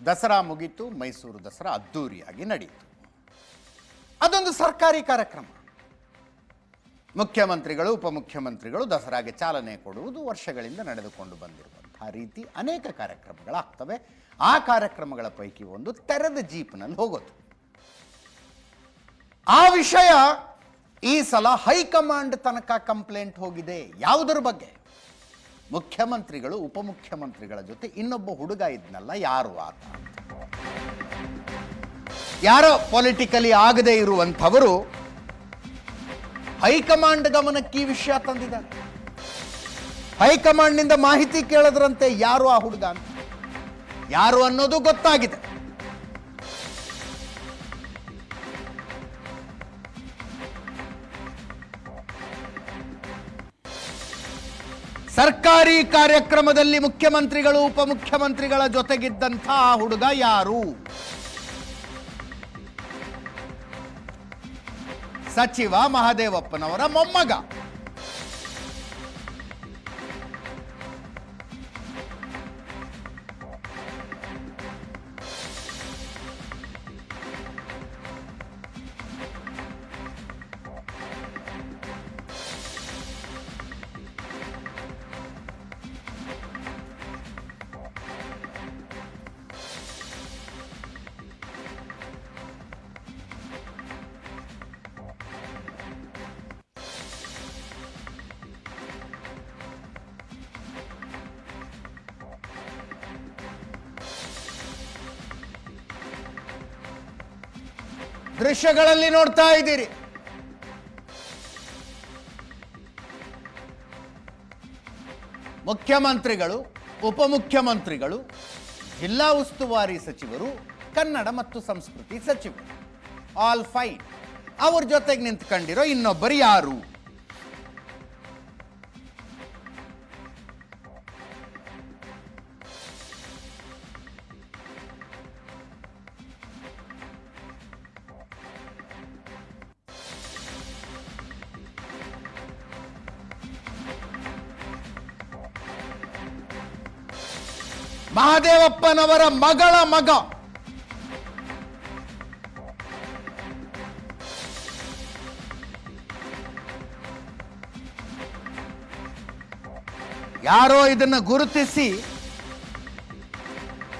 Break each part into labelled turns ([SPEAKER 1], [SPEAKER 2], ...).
[SPEAKER 1] ದಸರಾ ಮುಗಿತು, ಮೈಸೂರು ದಸರಾ ಅದ್ದೂರಿಯಾಗಿ ನಡೆಯಿತು. ಅದೊಂದು ಸರ್ಕಾರಿ ಕಾರ್ಯಕ್ರಮ. ಮುಖ್ಯಮಂತ್ರಿಗಳು, ಉಪಮುಖ್ಯಮಂತ್ರಿಗಳು ದಸರಾಗೆ ಚಾಲನೆ ಕೊಡುವುದು ವರ್ಷಗಳಿಂದ ನಡೆದುಕೊಂಡು ಬಂದಿರುವಂತಹ ರೀತಿ ಅನೇಕ ಕಾರ್ಯಕ್ರಮಗಳಾಗ್ತವೆ. ಆ ಕಾರ್ಯಕ್ರಮಗಳ ಪೈಕಿ ಒಂದು ತೆರೆದ ಜೀಪ್ನಲ್ಲಿ ಹೋಗೋದು. ಆ ವಿಷಯ ಈ ಸಲ ಹೈಕಮಾಂಡ್ ತನಕ ಕಂಪ್ಲೇಂಟ್ ಹೋಗಿದೆ. ಯಾವುದರ ಬಗ್ಗೆ? ಮುಖ್ಯಮಂತ್ರಿಗಳು, ಉಪಮುಖ್ಯಮಂತ್ರಿಗಳ ಜೊತೆ ಇನ್ನೊಬ್ಬ ಹುಡುಗ ಇದ್ನಲ್ಲ, ಯಾರು ಆತ? ಯಾರೋ ಪೊಲಿಟಿಕಲಿ ಆಗದೇ ಇರುವಂಥವರು ಹೈಕಮಾಂಡ್ ಗಮನಕ್ಕೆ ಈ ವಿಷಯ ತಂದಿದ್ದಾರೆ. ಹೈಕಮಾಂಡ್ನಿಂದ ಮಾಹಿತಿ ಕೇಳಿದ್ರಂತೆ ಯಾರು ಆ ಹುಡುಗ ಅಂತ. ಯಾರು ಅನ್ನೋದು ಗೊತ್ತಾಗಿದೆ. ಸರ್ಕಾರಿ ಕಾರ್ಯಕ್ರಮದಲ್ಲಿ ಮುಖ್ಯಮಂತ್ರಿಗಳು, ಉಪಮುಖ್ಯಮಂತ್ರಿಗಳ ಜೊತೆಗಿದ್ದಂಥ ಆ ಹುಡುಗ ಯಾರು? ಸಚಿವ ಮಹದೇವಪ್ಪನವರ ಮೊಮ್ಮಗ. ದೃಶ್ಯಗಳಲ್ಲಿ ನೋಡ್ತಾ ಇದ್ದೀರಿ. ಮುಖ್ಯಮಂತ್ರಿಗಳು, ಉಪಮುಖ್ಯಮಂತ್ರಿಗಳು, ಜಿಲ್ಲಾ ಉಸ್ತುವಾರಿ ಸಚಿವರು, ಕನ್ನಡ ಮತ್ತು ಸಂಸ್ಕೃತಿ ಸಚಿವರು, ಆಲ್ ಫೈನ್. ಅವ್ರ ಜೊತೆಗೆ ನಿಂತ್ಕೊಂಡಿರೋ ಇನ್ನೊಬ್ಬರು ಯಾರು? ಮಹದೇವಪ್ಪನವರ ಮಗಳ ಮಗ. ಯಾರೋ ಇದನ್ನ ಗುರುತಿಸಿ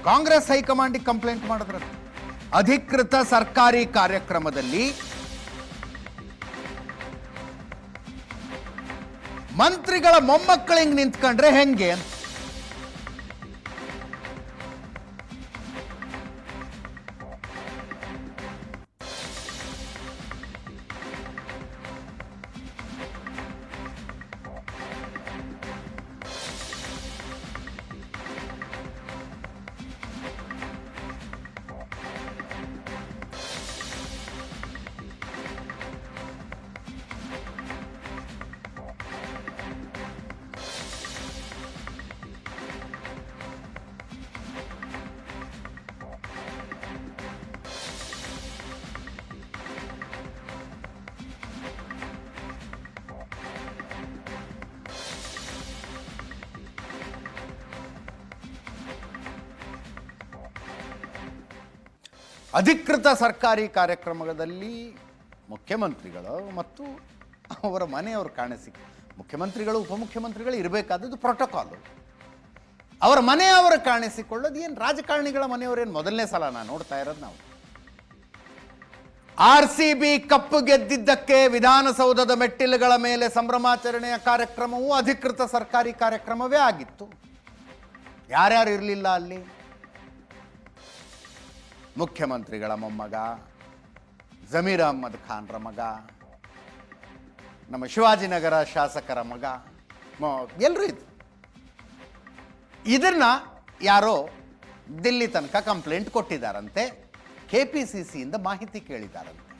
[SPEAKER 1] ಕಾಂಗ್ರೆಸ್ ಹೈಕಮಾಂಡಿಗೆ ಕಂಪ್ಲೇಂಟ್ ಮಾಡಿದ್ರು. ಅಧಿಕೃತ ಸರ್ಕಾರಿ ಕಾರ್ಯಕ್ರಮದಲ್ಲಿ ಮಂತ್ರಿಗಳ ಮೊಮ್ಮಕ್ಕಳು ಹಿಂಗ್ ನಿಂತ್ಕೊಂಡ್ರೆ ಹೆಂಗೆ ಅಂತ. ಅಧಿಕೃತ ಸರ್ಕಾರಿ ಕಾರ್ಯಕ್ರಮದಲ್ಲಿ ಮುಖ್ಯಮಂತ್ರಿಗಳು ಮತ್ತು ಅವರ ಮನೆಯವರು ಮುಖ್ಯಮಂತ್ರಿಗಳು, ಉಪಮುಖ್ಯಮಂತ್ರಿಗಳು ಇರಬೇಕಾದದ್ದು ಪ್ರೋಟೋಕಾಲು. ಅವರ ಮನೆಯವರು ಕಾಣಿಸಿಕೊಳ್ಳೋದು ಏನು ರಾಜಕಾರಣಿಗಳ ಮನೆಯವರೇನು ಮೊದಲನೇ ಸಲ ನಾನು ನೋಡ್ತಾ ಇರೋದು. ನಾವು RCB ಕಪ್ಪು ಗೆದ್ದಿದ್ದಕ್ಕೆ ವಿಧಾನಸೌಧದ ಮೆಟ್ಟಿಲುಗಳ ಮೇಲೆ ಸಂಭ್ರಮಾಚರಣೆಯ ಕಾರ್ಯಕ್ರಮವು ಅಧಿಕೃತ ಸರ್ಕಾರಿ ಕಾರ್ಯಕ್ರಮವೇ ಆಗಿತ್ತು. ಯಾರ್ಯಾರು ಇರಲಿಲ್ಲ ಅಲ್ಲಿ? ಮುಖ್ಯಮಂತ್ರಿಗಳ ಮೊಮ್ಮಗ, ಜಮೀರ್ ಅಹ್ಮದ್ ಖಾನ್ರ ಮಗ, ನಮ್ಮ ಶಿವಾಜಿನಗರ ಶಾಸಕರ ಮಗ, ಎಲ್ಲರೂ ಇದ್ರು. ಇದನ್ನ ಯಾರೋ ದಿಲ್ಲಿ ತನಕ ಕಂಪ್ಲೇಂಟ್ ಕೊಟ್ಟಿದ್ದಾರಂತೆ. KPCCಯಿಂದ ಮಾಹಿತಿ ಕೇಳಿದ್ದಾರಂತೆ.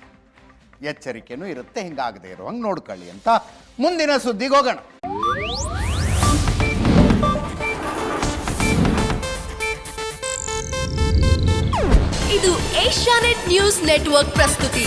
[SPEAKER 1] ಎಚ್ಚರಿಕೆನೂ ಇರುತ್ತೆ, ಹಿಂಗಾಗದೆ ಇರುವಂಗೆ ನೋಡ್ಕೊಳ್ಳಿ ಅಂತ. ಮುಂದಿನ ಸುದ್ದಿಗೆ ಹೋಗೋಣ.
[SPEAKER 2] ಇದು ಏಷ್ಯಾನೆಟ್ ನ್ಯೂಸ್ ನೆಟ್ವರ್ಕ್ ಪ್ರಸ್ತುತಿ.